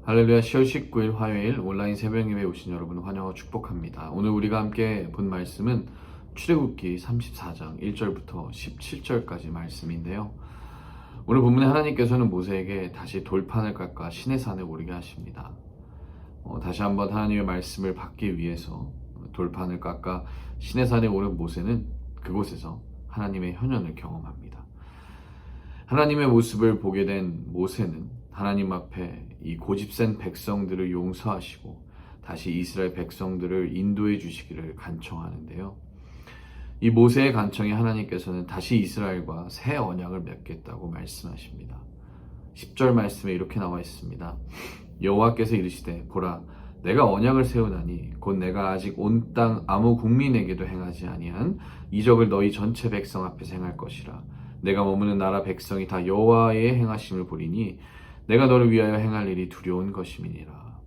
할렐루야. 10월 19일 화요일 온라인 새벽예배 오신 여러분 환영하고 축복합니다. 오늘 우리가 함께 본 말씀은 출애굽기 34장 1절부터 17절까지 말씀인데요. 오늘 본문에 하나님께서는 모세에게 다시 돌판을 깎아 시내산에 오르게 하십니다. 다시 한번 하나님의 말씀을 받기 위해서 돌판을 깎아 시내산에 오른 모세는 그곳에서 하나님의 현현을 경험합니다. 하나님의 모습을 보게 된 모세는 하나님 앞에 이 고집센 백성들을 용서하시고 다시 이스라엘 백성들을 인도해 주시기를 간청하는데요. 이 모세의 간청에 하나님께서는 다시 이스라엘과 새 언약을 맺겠다고 말씀하십니다. 10절 말씀에 이렇게 나와 있습니다. 여호와께서 이르시되 보라 내가 언약을 세우나니 곧 내가 아직 온 땅 아무 국민에게도 행하지 아니한 이적을 너희 전체 백성 앞에서 행할 것이라. 내가 머무는 나라 백성이 다 여호와의 행하심을 보리니 내가 너를 위하여 행할 일이 두려운 것임이니라.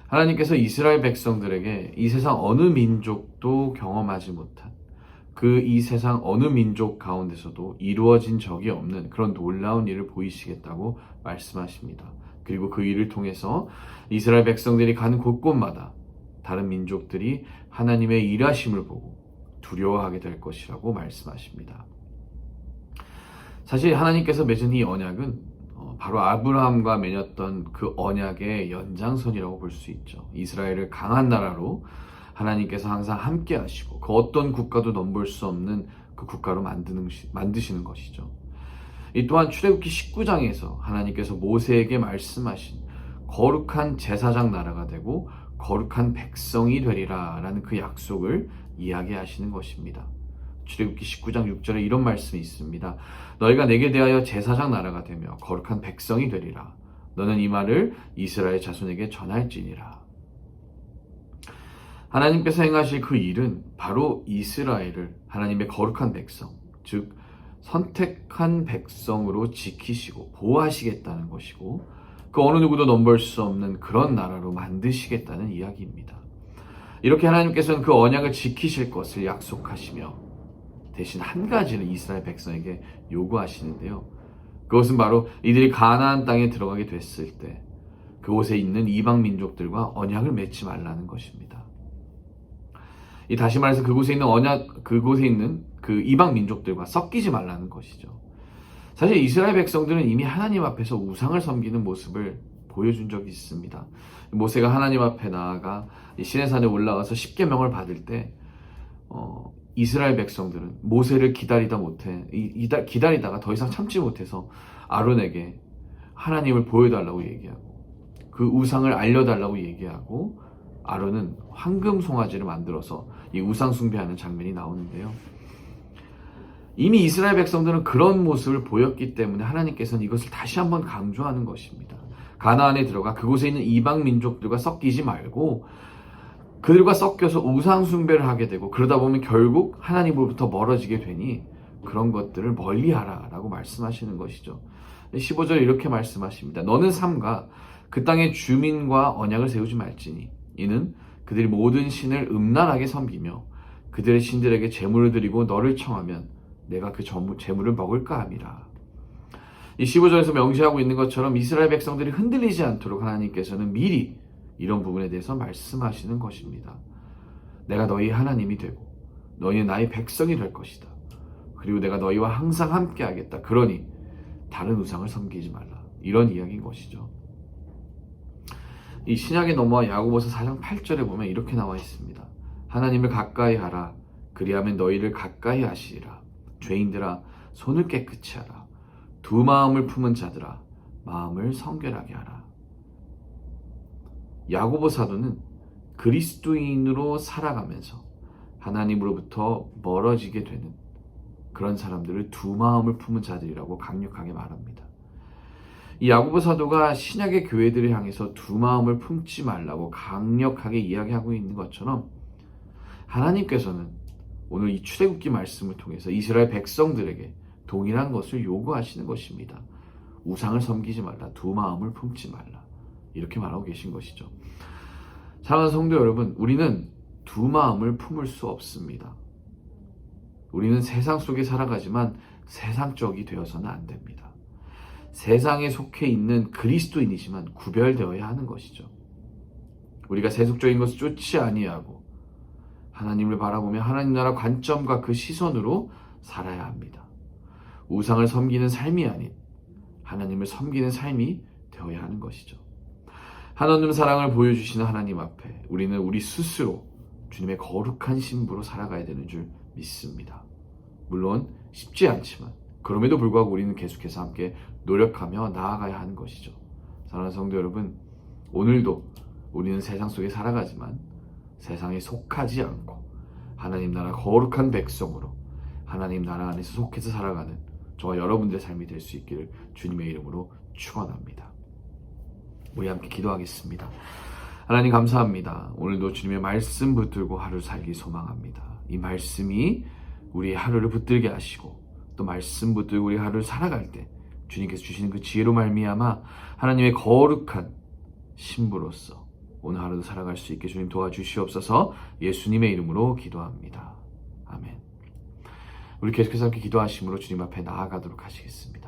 하나님께서 이스라엘 백성들에게 이 세상 어느 민족도 경험하지 못한 이 세상 어느 민족 가운데서도 이루어진 적이 없는 그런 놀라운 일을 보이시겠다고 말씀하십니다. 그리고 그 일을 통해서 이스라엘 백성들이 가는 곳곳마다 다른 민족들이 하나님의 일하심을 보고 두려워하게 될 것이라고 말씀하십니다. 사실 하나님께서 맺은 이 언약은 바로 아브라함과 맺었던 그 언약의 연장선이라고 볼 수 있죠. 이스라엘을 강한 나라로 하나님께서 항상 함께 하시고 그 어떤 국가도 넘볼 수 없는 그 국가로 만드시는 것이죠. 이 또한 출애굽기 19장에서 하나님께서 모세에게 말씀하신 거룩한 제사장 나라가 되고 거룩한 백성이 되리라 라는 그 약속을 이야기하시는 것입니다. 출애굽기 19장 6절에 이런 말씀이 있습니다. 너희가 내게 대하여 제사장 나라가 되며 거룩한 백성이 되리라. 너는 이 말을 이스라엘 자손에게 전할지니라. 하나님께서 행하실 그 일은 바로 이스라엘을 하나님의 거룩한 백성, 즉 선택한 백성으로 지키시고 보호하시겠다는 것이고 그 어느 누구도 넘볼 수 없는 그런 나라로 만드시겠다는 이야기입니다. 이렇게 하나님께서는 그 언약을 지키실 것을 약속하시며 대신 한 가지를 이스라엘 백성에게 요구하시는데요. 그것은 바로 이들이 가나안 땅에 들어가게 됐을 때 그곳에 있는 이방 민족들과 언약을 맺지 말라는 것입니다. 다시 말해서 그곳에 있는 그 이방 민족들과 섞이지 말라는 것이죠. 사실 이스라엘 백성들은 이미 하나님 앞에서 우상을 섬기는 모습을 보여준 적이 있습니다. 모세가 하나님 앞에 나아가 시내산에 올라가서 십계명을 받을 때 이스라엘 백성들은 모세를 기다리다가 더 이상 참지 못해서 아론에게 하나님을 보여달라고 얘기하고 그 우상을 알려달라고 얘기하고 아론은 황금 송아지를 만들어서 이 우상 숭배하는 장면이 나오는데요. 이미 이스라엘 백성들은 그런 모습을 보였기 때문에 하나님께서는 이것을 다시 한번 강조하는 것입니다. 가나안에 들어가 그곳에 있는 이방 민족들과 섞이지 말고 그들과 섞여서 우상 숭배를 하게 되고 그러다 보면 결국 하나님으로부터 멀어지게 되니 그런 것들을 멀리하라 라고 말씀하시는 것이죠. 15절에 이렇게 말씀하십니다. 너는 삼가 그 땅의 주민과 언약을 세우지 말지니 이는 그들이 모든 신을 음란하게 섬기며 그들의 신들에게 제물을 드리고 너를 청하면 내가 그 제물을 먹을까 함이라. 이 15절에서 명시하고 있는 것처럼 이스라엘 백성들이 흔들리지 않도록 하나님께서는 미리 이런 부분에 대해서 말씀하시는 것입니다. 내가 너희 하나님이 되고 너희는 나의 백성이 될 것이다. 그리고 내가 너희와 항상 함께 하겠다. 그러니 다른 우상을 섬기지 말라. 이런 이야기인 것이죠. 이 신약에 넘어와 야고보서 4장 8절에 보면 이렇게 나와 있습니다. 하나님을 가까이 하라. 그리하면 너희를 가까이 하시리라. 죄인들아 손을 깨끗이 하라. 두 마음을 품은 자들아 마음을 성결하게 하라. 야고보 사도는 그리스도인으로 살아가면서 하나님으로부터 멀어지게 되는 그런 사람들을 두 마음을 품은 자들이라고 강력하게 말합니다. 이 야고보 사도가 신약의 교회들을 향해서 두 마음을 품지 말라고 강력하게 이야기하고 있는 것처럼 하나님께서는 오늘 이 출애굽기 말씀을 통해서 이스라엘 백성들에게 동일한 것을 요구하시는 것입니다. 우상을 섬기지 말라, 두 마음을 품지 말라. 이렇게 말하고 계신 것이죠. 사랑하는 성도 여러분, 우리는 두 마음을 품을 수 없습니다. 우리는 세상 속에 살아가지만 세상적이 되어서는 안 됩니다. 세상에 속해 있는 그리스도인이지만 구별되어야 하는 것이죠. 우리가 세속적인 것을 쫓지 아니하고 하나님을 바라보며 하나님 나라 관점과 그 시선으로 살아야 합니다. 우상을 섬기는 삶이 아닌 하나님을 섬기는 삶이 되어야 하는 것이죠. 하나님 사랑을 보여주시는 하나님 앞에 우리는 우리 스스로 주님의 거룩한 신부로 살아가야 되는 줄 믿습니다. 물론 쉽지 않지만 그럼에도 불구하고 우리는 계속해서 함께 노력하며 나아가야 하는 것이죠. 사랑하는 성도 여러분, 오늘도 우리는 세상 속에 살아가지만 세상에 속하지 않고 하나님 나라 거룩한 백성으로 하나님 나라 안에서 속해서 살아가는 저와 여러분들의 삶이 될 수 있기를 주님의 이름으로 축원합니다. 우리 함께 기도하겠습니다. 하나님 감사합니다. 오늘도 주님의 말씀 붙들고 하루 살기 소망합니다. 이 말씀이 우리의 하루를 붙들게 하시고 또 말씀 붙들고 우리 하루를 살아갈 때 주님께서 주시는 그 지혜로 말미암아 하나님의 거룩한 신부로서 오늘 하루도 살아갈 수 있게 주님 도와주시옵소서. 예수님의 이름으로 기도합니다. 아멘. 우리 계속해서 함께 기도하심으로 주님 앞에 나아가도록 하시겠습니다.